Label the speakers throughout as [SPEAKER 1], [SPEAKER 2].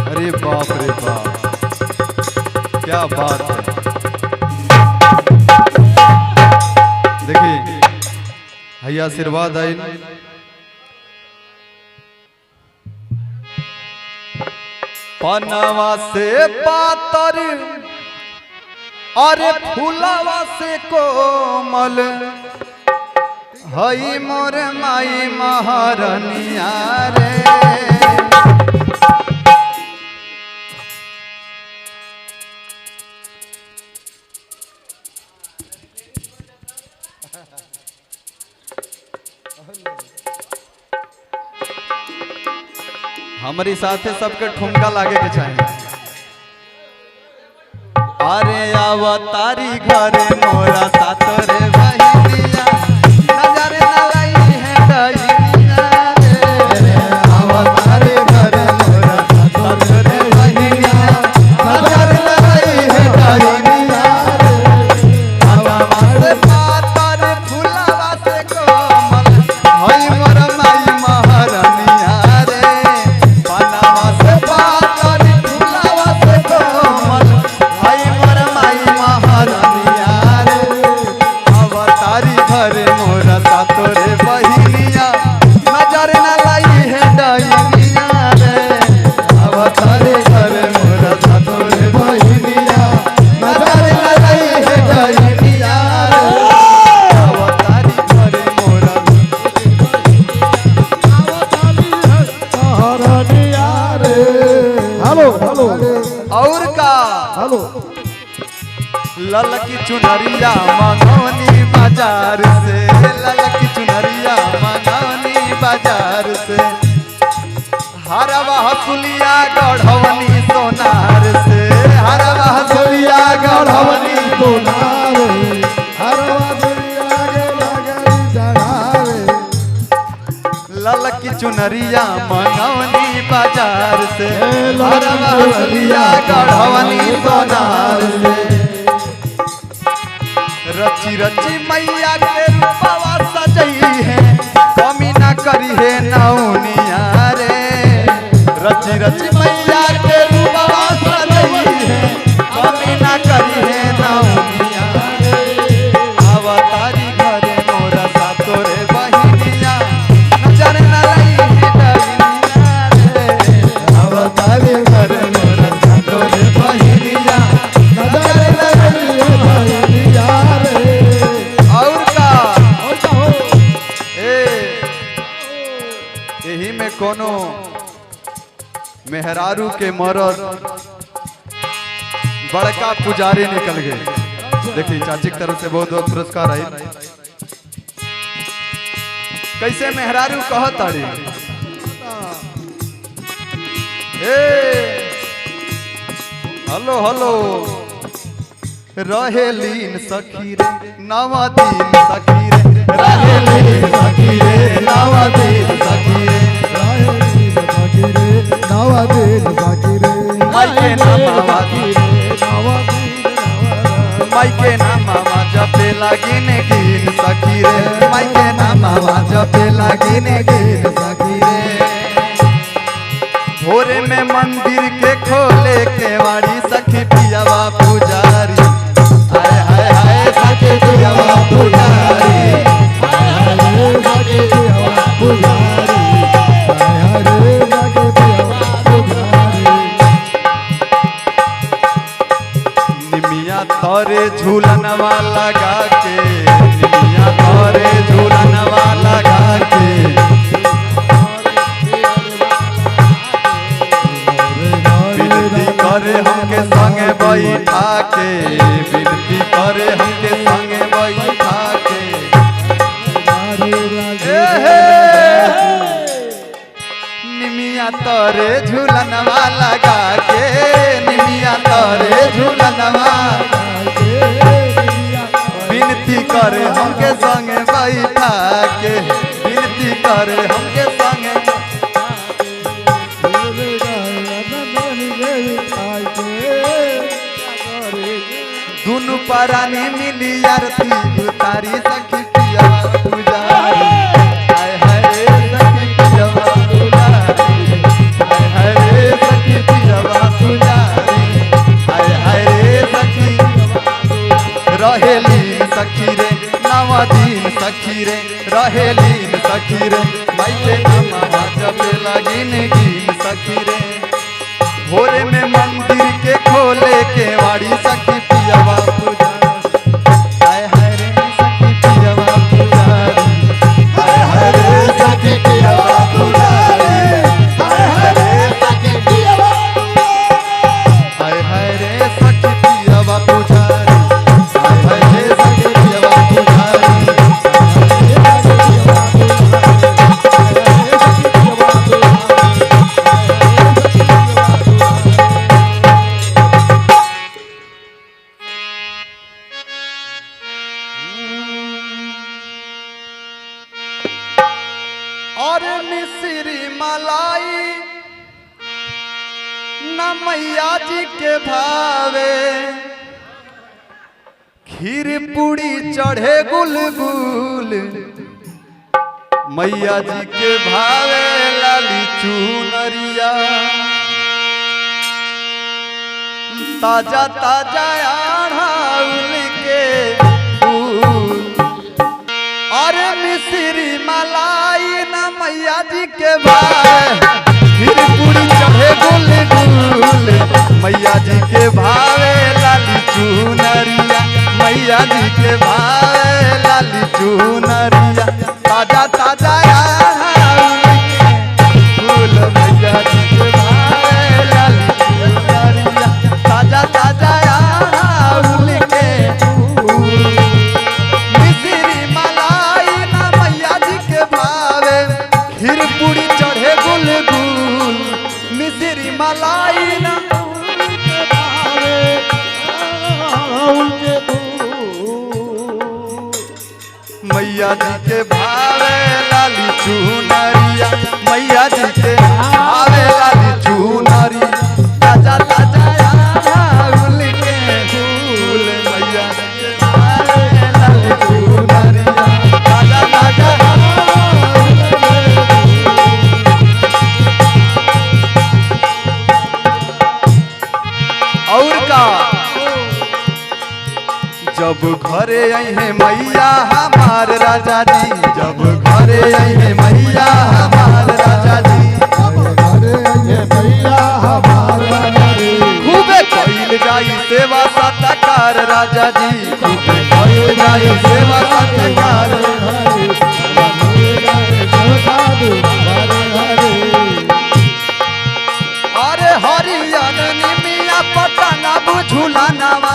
[SPEAKER 1] अरे बाप रे बाप, क्या बात है। देखिए भैया आशीर्वाद आई। पनवा से पातर अरे फूलवा से कोमल हई मोर माई महारनिया रे। हमारी साथे सबके ठुमका लागे के चाहिए। अरे अवतारी घरे मोरा सातरे बहिनिया नजर न लई है डहिनिया रे। अवतारी घरे मोरा सातरे बहिनिया नजर न लई है डहिनिया रे। हवा से पातर फूलवा से कोमल हई मोर माई महारनिया रे। पनवा से पातर फूलवा से कोमल हई मोर माई महारनिया रे। अवतारी घरे मोरा सातोरे बहिनिया नजर न लाई है डहिनिया रे। अवतारी घरे मोरा सातोरे बहिनिया नजर न लाई है डहिनिया रे। अवतारी घरे मोरा
[SPEAKER 2] हेलो हेलो
[SPEAKER 1] और का
[SPEAKER 2] हेलो
[SPEAKER 1] ललकी चुनरिया मंगौनी बाजार से, ललकी चुनरिया मंगौनी बाजार से। हरवा हसुलिया गढ़वनी सोनार से, हरवा हसुलिया गढ़वनी
[SPEAKER 2] सोनार हरवा दुनिया के लगरी चढ़ावे।
[SPEAKER 1] ललकी चुनरिया मंगौनी बाजार से, हरवा हसुलिया गढ़वनी सोनार से। रची रची मैया के रूपवा सजई है कमी ना करी है नौनिया रे। रची रची मैया के रूपवा सजई है कमी ना करी है नौनिया रे। अवतारी घरे मोरा सातोरे बहिनिया नजर न लई है डहिनिया रे। अवतारी घरे मोरा सातोरे बहिनिया नजर न लई है डहिनिया रे। और का यही में कोनो मेहरारू के मरद बड़का पुजारी निकल गए। देखिए चाची की तरफ से बहुत बहुत पुरस्कार आई। कैसे मेहरारू कहत अड़ी हेलो हेलो रहेलीन सखी रे नवा दिन सखी रे। रहेलीन सखी रे नवा दिन सखी रे।
[SPEAKER 2] नवा दिन बाकी रे
[SPEAKER 1] माई के नामा माई के नामा जपे लागिन गिन सखी रे। माई के नामा जपे लागिन गिन सखी रे। भोरे में मंदिर के खोले के वाड़ी सखी पियावा पुजारी। हाय हाय हाय सखी पियावा पुजारी। निमिया तोरे झूलनवा लगा के, निमिया तोरे झूलनवा लगा के। विनती करे हमके संगे बैठा के, विनती करे हमके संगे बैठा के। निमिया तोरे झूलनवा लगा के, निमिया तोरे झूलनवा विनती करे हमके संगे बैठा के, विनती करे हमके संगे। दुनु परानी मिली आरती उतारी सखी पिया पुजारी। हाय हाय सखी पिया पुजारी। हाय हाय सखी पिया न मैया जी के भावे खीर पूड़ी चढ़े गुलगुल मैया जी के भावे लाली चुनरिया ताजा ताजा अड़हुल के फूल और मिश्री मलाई न मैया जी के भावे खीर पूड़ी चढ़े गुलगुल मैया जी के भावे लाली चुनरिया मैया जी के भावे लाली चुनरिया ताजा ताजा फूल मैया जी के भावे लाली चुनरिया ताजा ताजा फूल के फूल मिश्री मलाई ना मैया जी के भावे खीर पूड़ी चढ़े गुलगुल मिश्री मलाई ना मैया जी के भावे लाली चुनरिया मैया जी के भावे लाली चुनरी ताजा ताजा फूल के फूल मैया जी के भावे लाली चुनरिया ताजा ताजा और का जब घरे आई है मैया हमार राजा जी जब घरे आई है मैया हमार राजा जी खूबे कइल जाई सेवा सत्कार राजा जी खूबे कइल जाई सेवा सत्कार अरे हरियन निमिया पटना बुझुला नावा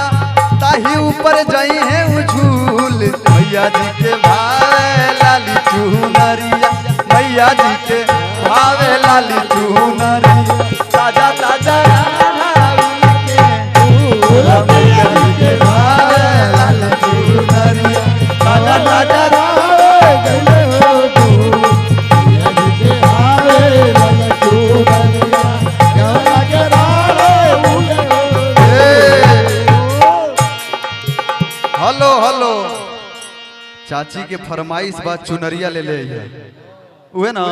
[SPEAKER 1] ताही ऊपर जाई है उझूल मैया जी के भावे लाली चुनरिया मैया जी के भावे लाली चुनरिया ताजा ताजा मैया जी के भावे लाली चुनरिया ताजा ताजा हेलो हेलो चाची के फरमाइश बात चुनरिया ले ले उहे ना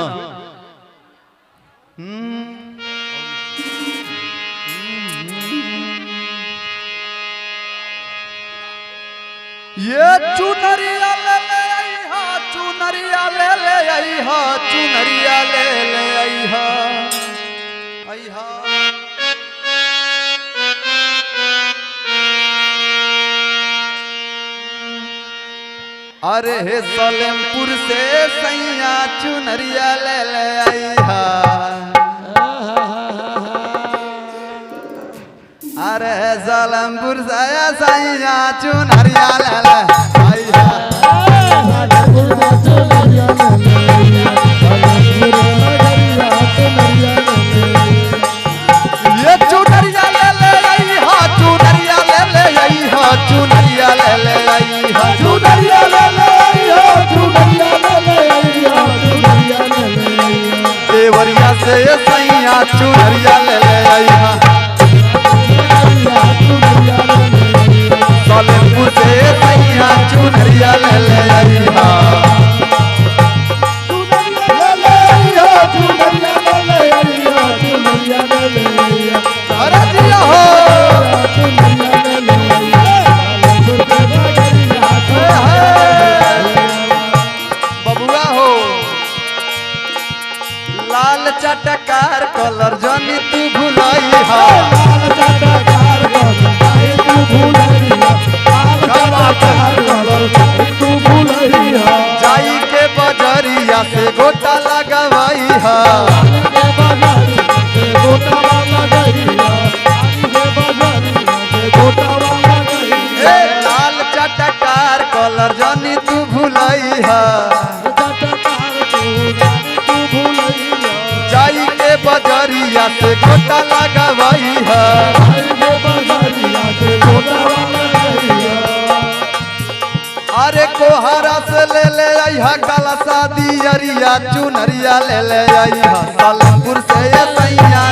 [SPEAKER 1] ये चुनरिया ले ले आई हा चुनरिया ले ले आई हा चुनरिया ले ले आई हा आई हा अरे हे सलेमपुर से सैया चुनरिया ले ले आई हा अरे सलेमपुर से सैया चुनरिया ले ले आई हा ये चुनरिया ले ले आई हा चुनरिया ले ले आई हा चुनरिया ले ले आई हा चुनरिया देवरिया से सैया चुनरिया ले ले आई हा सलेमपुर से सैया चुनरिया ले ले आई हा अरे दिया हो बबुआ हो लाल चटकार कलर जनी तू भुलाई हा जाई के बजरिया से गोटा लगवाई हा लाल चटकार कलर जनी तू भुलाई हा जाई के बजरिया से गोटा लगवाई हा अरे कोहरा से ले ले आई हा काला शादी अरिया चुनरिया ले ले आई हा सलेमपुर से सैया